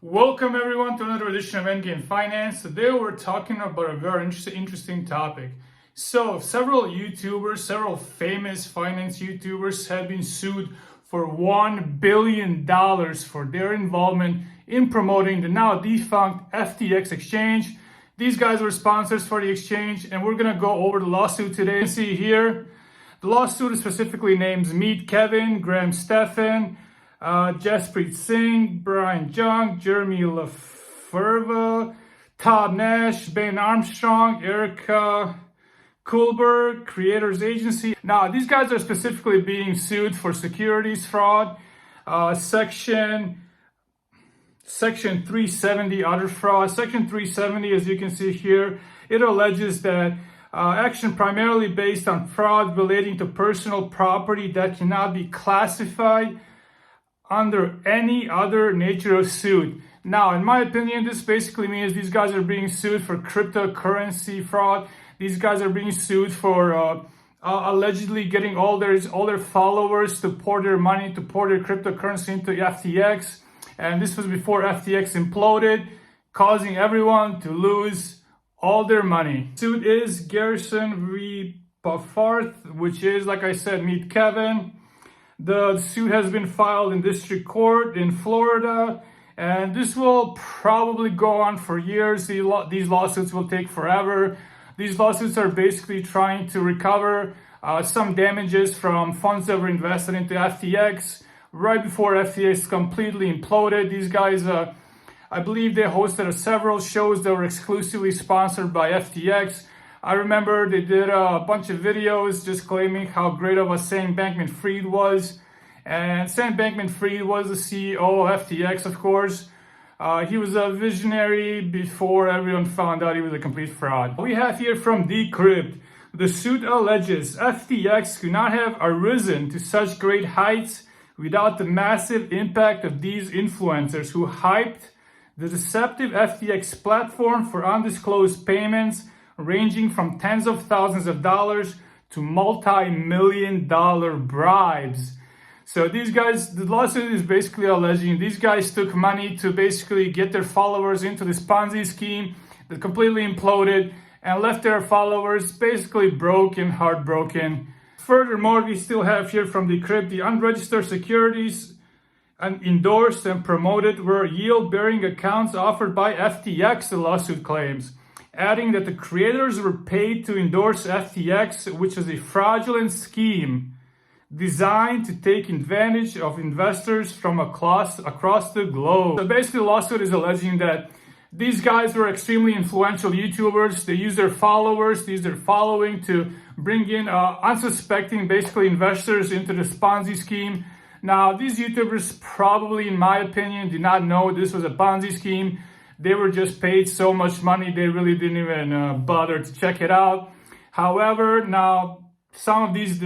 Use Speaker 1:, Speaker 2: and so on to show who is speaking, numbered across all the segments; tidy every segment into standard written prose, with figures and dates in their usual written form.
Speaker 1: Welcome everyone to another edition of Endgame Finance. Today we're talking about a very interesting topic. So several YouTubers, several famous finance YouTubers have been sued for $1 billion for their involvement in promoting the now defunct FTX exchange. These guys were sponsors for the exchange, and we're gonna go over the lawsuit today. You can see here, the lawsuit specifically names MeetKevin, Stephan, Jaspreet Singh, Brian Jung, Jeremy LaFerva, Todd Nash, Ben Armstrong, Erica Kuhlberg, Creators Agency. Now, these guys are specifically being sued for securities fraud, Section 370, other fraud. Section 370, as you can see here, it alleges that action primarily based on fraud relating to personal property that cannot be classified under any other nature of suit. Now, in my opinion, this basically means these guys are being sued for cryptocurrency fraud. These guys are being sued for allegedly getting all their followers to pour their money, to pour their cryptocurrency into FTX. And this was before FTX imploded, causing everyone to lose all their money. The suit is Garrison v. Parfarth, which is, like I said, MeetKevin. The suit has been filed in district court in Florida, and this will probably go on for years. These lawsuits will take forever. These lawsuits are basically trying to recover some damages from funds that were invested into FTX right before FTX completely imploded. These guys, I believe they hosted several shows that were exclusively sponsored by FTX. I remember they did a bunch of videos just claiming how great of a Sam Bankman-Fried was. And Sam Bankman-Fried was the CEO of FTX, of course. He was a visionary before everyone found out he was a complete fraud. We have here from Decrypt. The suit alleges FTX could not have arisen to such great heights without the massive impact of these influencers who hyped the deceptive FTX platform for undisclosed payments ranging from tens of thousands of dollars to multi-million-dollar bribes. So these guys, the lawsuit is basically alleging these guys took money to basically get their followers into this Ponzi scheme that completely imploded and left their followers basically broken, heartbroken. Furthermore, we still have here from Decrypt, the unregistered securities and endorsed and promoted were yield-bearing accounts offered by FTX, the lawsuit claims, adding that the creators were paid to endorse FTX, which is a fraudulent scheme designed to take advantage of investors from across the globe. So basically, the lawsuit is alleging that these guys were extremely influential YouTubers. They use their followers, they use their following to bring in unsuspecting, basically, investors into this Ponzi scheme. Now, these YouTubers probably, in my opinion, did not know this was a Ponzi scheme. They were just paid so much money, they really didn't even bother to check it out. However, now some of these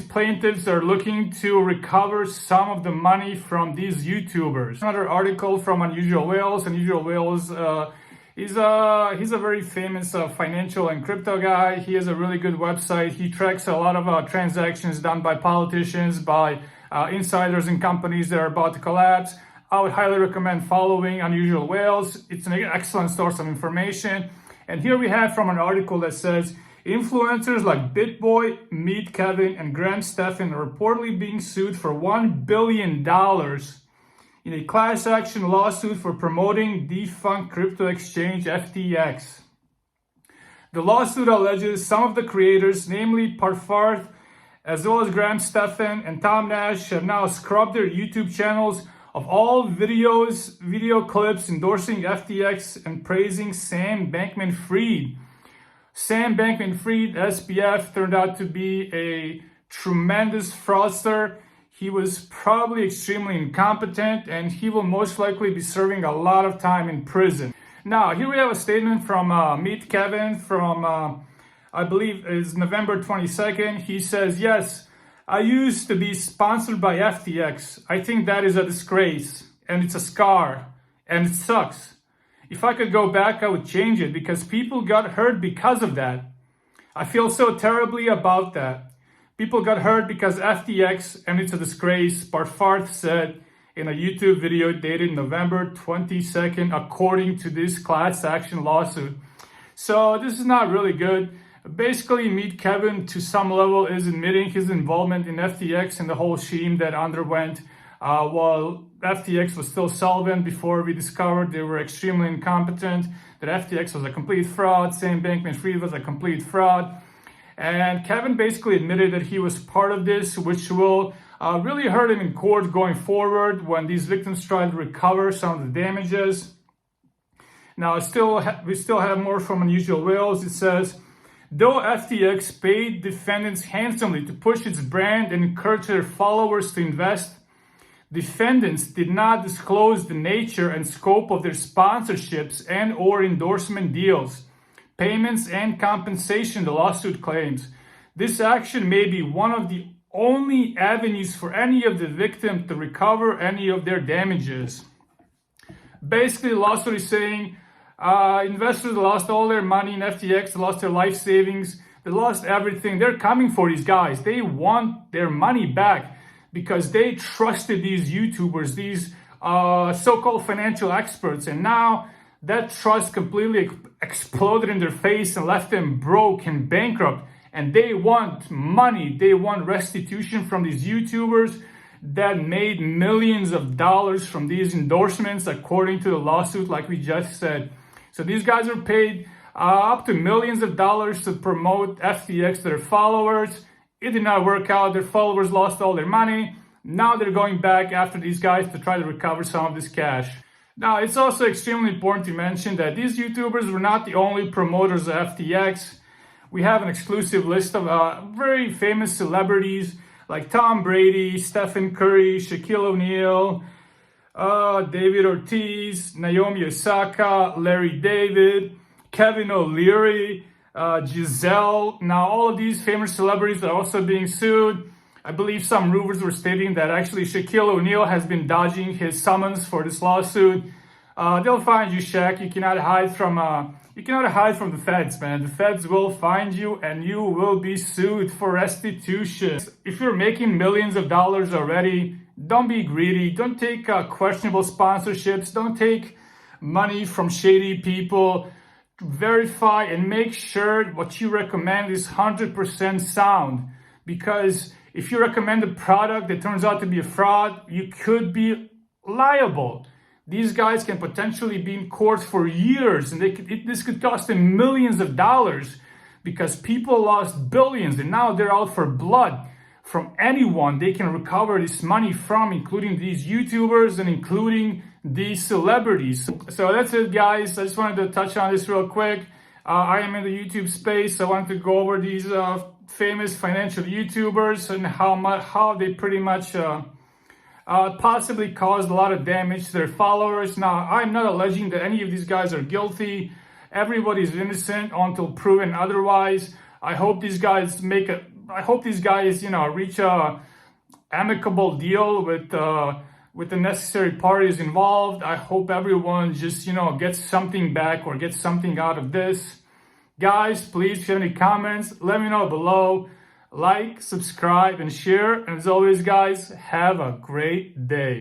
Speaker 1: plaintiffs are looking to recover some of the money from these YouTubers. Another article from Unusual Whales. Unusual Whales, he's a very famous financial and crypto guy. He has a really good website. He tracks a lot of transactions done by politicians, by insiders in companies that are about to collapse. I would highly recommend following Unusual Whales. It's an excellent source of information. And here we have from an article that says, influencers like BitBoy, MeetKevin, and Stephan are reportedly being sued for $1 billion in a class action lawsuit for promoting defunct crypto exchange FTX. The lawsuit alleges some of the creators, namely Parfarth, as well as Stephan and Tom Nash, have now scrubbed their YouTube channels of all video clips endorsing FTX and praising Sam Bankman-Fried. Sam Bankman-Fried, SBF, turned out to be a tremendous fraudster. He was probably extremely incompetent, and he will most likely be serving a lot of time in prison. Now, here we have a statement from MeetKevin from, I believe, is November 22nd. He says, yes, I used to be sponsored by FTX. I think that is a disgrace, and it's a scar, and it sucks. If I could go back, I would change it because people got hurt because of that. I feel so terribly about that. People got hurt because FTX, and it's a disgrace, Parfarth said in a YouTube video dated November 22nd, according to this class action lawsuit. So this is not really good. Basically, MeetKevin, to some level, is admitting his involvement in FTX and the whole scheme that underwent while FTX was still solvent. Before we discovered they were extremely incompetent, that FTX was a complete fraud, Sam Bankman-Fried was a complete fraud. And Kevin basically admitted that he was part of this, which will really hurt him in court going forward when these victims try to recover some of the damages. Now, we still have more from Unusual Whales. It says, though FTX paid defendants handsomely to push its brand and encourage their followers to invest, defendants did not disclose the nature and scope of their sponsorships and or endorsement deals, payments, and compensation, the lawsuit claims. This action may be one of the only avenues for any of the victims to recover any of their damages. Basically, the lawsuit is saying investors lost all their money in FTX, they lost their life savings, they lost everything. They're coming for these guys. They want their money back because they trusted these YouTubers, these so-called financial experts, and now that trust completely exploded in their face and left them broke and bankrupt. And they want money. They want restitution from these YouTubers that made millions of dollars from these endorsements, according to the lawsuit, like we just said. So these guys are paid up to millions of dollars to promote FTX to their followers. It did not work out. Their followers lost all their money. Now they're going back after these guys to try to recover some of this cash. Now, it's also extremely important to mention that these YouTubers were not the only promoters of FTX. We have an exclusive list of very famous celebrities like Tom Brady, Stephan Curry, Shaquille O'Neal, David Ortiz, Naomi Osaka, Larry David, Kevin O'Leary, Giselle. Now, all of these famous celebrities are also being sued. I believe some rumors were stating that actually Shaquille O'Neal has been dodging his summons for this lawsuit. They'll find you, Shaq. You cannot hide from the feds, man. The feds will find you and you will be sued for restitution. If you're making millions of dollars already, don't be greedy. Don't take questionable sponsorships. Don't take money from shady people. Verify and make sure what you recommend is 100% sound, because if you recommend a product that turns out to be a fraud, you could be liable. These guys can potentially be in court for years, and this could cost them millions of dollars because people lost billions, and now they're out for blood from anyone they can recover this money from, including these YouTubers and including these celebrities. So that's it, guys. I just wanted to touch on this real quick. I am in the YouTube space. I wanted to go over these famous financial YouTubers and how they pretty much possibly caused a lot of damage to their followers. Now, I'm not alleging that any of these guys are guilty. Everybody's innocent until proven otherwise. I hope these guys reach a amicable deal with the necessary parties involved. I hope everyone just, gets something back or gets something out of this. Guys, please, if you have any comments, let me know below. Like, subscribe, and share. And as always, guys, have a great day.